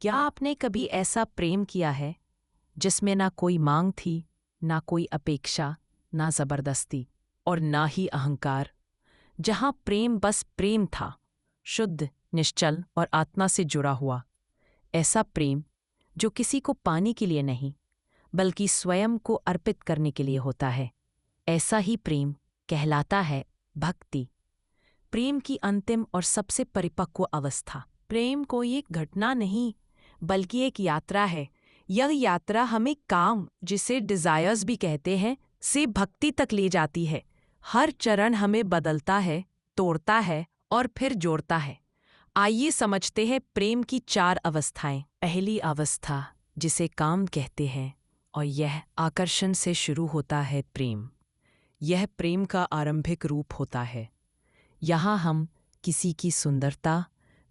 क्या आपने कभी ऐसा प्रेम किया है जिसमें ना कोई मांग थी, ना कोई अपेक्षा, ना जबरदस्ती और ना ही अहंकार, जहां प्रेम बस प्रेम था, शुद्ध, निश्चल और आत्मा से जुड़ा हुआ। ऐसा प्रेम जो किसी को पाने के लिए नहीं, बल्कि स्वयं को अर्पित करने के लिए होता है। ऐसा ही प्रेम कहलाता है भक्ति। प्रेम की अंतिम और सबसे परिपक्व अवस्था। प्रेम कोई एक घटना नहीं, बल्कि एक यात्रा है। यह यात्रा हमें काम, जिसे डिजायर्स भी कहते हैं, से भक्ति तक ले जाती है। हर चरण हमें बदलता है, तोड़ता है और फिर जोड़ता है। आइए समझते हैं प्रेम की 4 अवस्थाएं। पहली अवस्था, जिसे काम कहते हैं, और यह आकर्षण से शुरू होता है। प्रेम यह प्रेम का आरंभिक रूप होता है। यहाँ हम किसी की सुंदरता,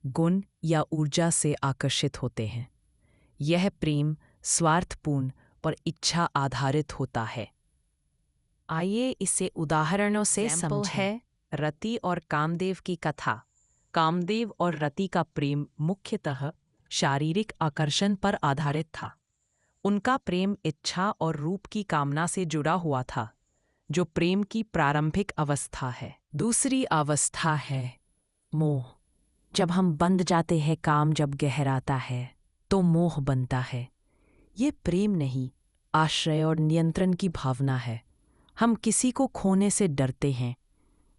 गुण या ऊर्जा से आकर्षित होते हैं। यह प्रेम स्वार्थपूर्ण और इच्छा आधारित होता है। आइए इसे उदाहरणों से समझें। है रति और कामदेव की कथा। कामदेव और रति का प्रेम मुख्यतः शारीरिक आकर्षण पर आधारित था। उनका प्रेम इच्छा और रूप की कामना से जुड़ा हुआ था, जो प्रेम की प्रारंभिक अवस्था है। दूसरी अवस्था है मोह। जब हम बंध जाते हैं, काम जब गहराता है, तो मोह बनता है। ये प्रेम नहीं, आश्रय और नियंत्रण की भावना है। हम किसी को खोने से डरते हैं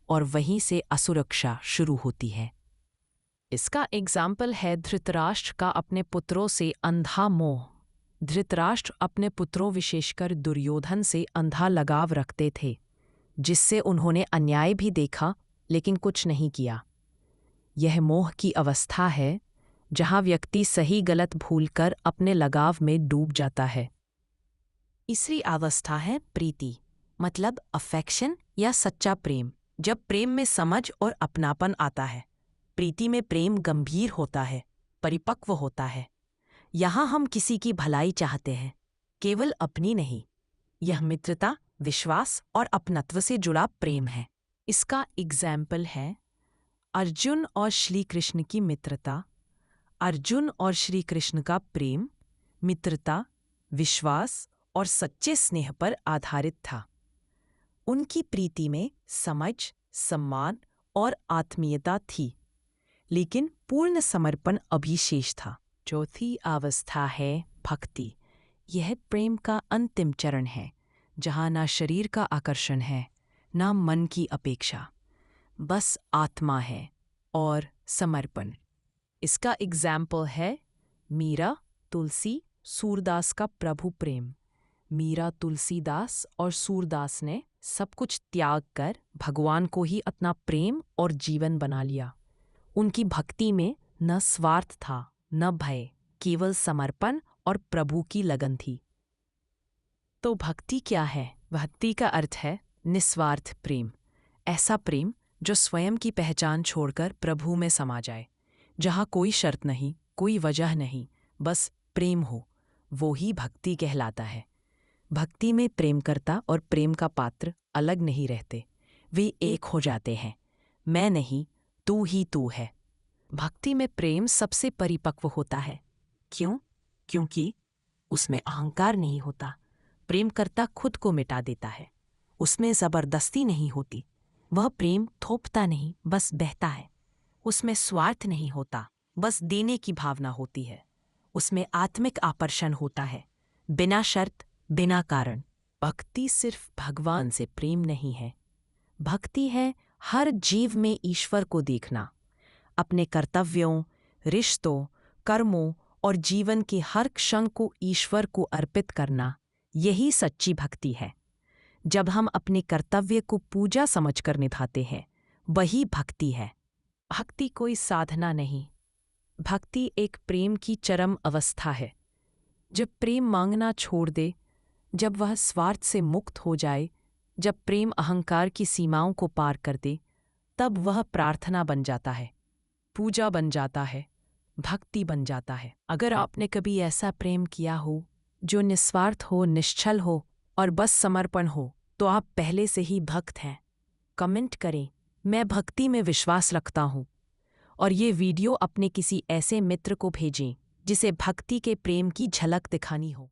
और वहीं से असुरक्षा शुरू होती है। इसका एग्जाम्पल है धृतराष्ट्र का अपने पुत्रों से अंधा मोह। धृतराष्ट्र अपने पुत्रों, विशेषकर दुर्योधन से अंधा लगाव रखते थे, जिससे उन्होंने अन्याय भी देखा लेकिन कुछ नहीं किया। यह मोह की अवस्था है, जहां व्यक्ति सही गलत भूलकर अपने लगाव में डूब जाता है। तीसरी अवस्था है प्रीति, मतलब अफेक्शन या सच्चा प्रेम। जब प्रेम में समझ और अपनापन आता है। प्रीति में प्रेम गंभीर होता है, परिपक्व होता है। यहाँ हम किसी की भलाई चाहते हैं, केवल अपनी नहीं। यह मित्रता, विश्वास और अपनत्व से जुड़ा प्रेम है। इसका एग्जाम्पल है अर्जुन और श्री कृष्ण की मित्रता। अर्जुन और श्री कृष्ण का प्रेम मित्रता, विश्वास और सच्चे स्नेह पर आधारित था। उनकी प्रीति में समझ, सम्मान और आत्मीयता थी, लेकिन पूर्ण समर्पण अभी शेष था। चौथी अवस्था है भक्ति। यह प्रेम का अंतिम चरण है, जहाँ ना शरीर का आकर्षण है, ना मन की अपेक्षा, बस आत्मा है और समर्पण। इसका एग्जाम्पल है मीरा, तुलसी, सूरदास का प्रभु प्रेम। मीरा, तुलसीदास और सूरदास ने सब कुछ त्याग कर भगवान को ही अपना प्रेम और जीवन बना लिया। उनकी भक्ति में न स्वार्थ था, न भय, केवल समर्पण और प्रभु की लगन थी। तो भक्ति क्या है? भक्ति का अर्थ है निस्वार्थ प्रेम। ऐसा प्रेम जो स्वयं की पहचान छोड़कर प्रभु में समा जाए, जहाँ कोई शर्त नहीं, कोई वजह नहीं, बस प्रेम हो, वो ही भक्ति कहलाता है। भक्ति में प्रेमकर्ता और प्रेम का पात्र अलग नहीं रहते, वे एक हो जाते हैं। मैं नहीं, तू ही तू है। भक्ति में प्रेम सबसे परिपक्व होता है। क्यों? क्योंकि उसमें अहंकार नहीं होता। प्रेमकर्ता खुद को मिटा देता है। उसमें जबरदस्ती नहीं होती। वह प्रेम थोपता नहीं, बस बहता है। उसमें स्वार्थ नहीं होता, बस देने की भावना होती है। उसमें आत्मिक आकर्षण होता है, बिना शर्त, बिना कारण। भक्ति सिर्फ भगवान से प्रेम नहीं है। भक्ति है हर जीव में ईश्वर को देखना, अपने कर्तव्यों, रिश्तों, कर्मों और जीवन के हर क्षण को ईश्वर को अर्पित करना। यही सच्ची भक्ति है। जब हम अपने कर्तव्य को पूजा समझकर निभाते हैं, वही भक्ति है। भक्ति कोई साधना नहीं, भक्ति एक प्रेम की चरम अवस्था है। जब प्रेम मांगना छोड़ दे, जब वह स्वार्थ से मुक्त हो जाए, जब प्रेम अहंकार की सीमाओं को पार कर दे, तब वह प्रार्थना बन जाता है, पूजा बन जाता है, भक्ति बन जाता है। अगर आपने कभी ऐसा प्रेम किया हो जो निस्वार्थ हो, निश्चल हो और बस समर्पण हो, तो आप पहले से ही भक्त हैं। कमेंट करें, मैं भक्ति में विश्वास रखता हूँ, और ये वीडियो अपने किसी ऐसे मित्र को भेजें जिसे भक्ति के प्रेम की झलक दिखानी हो।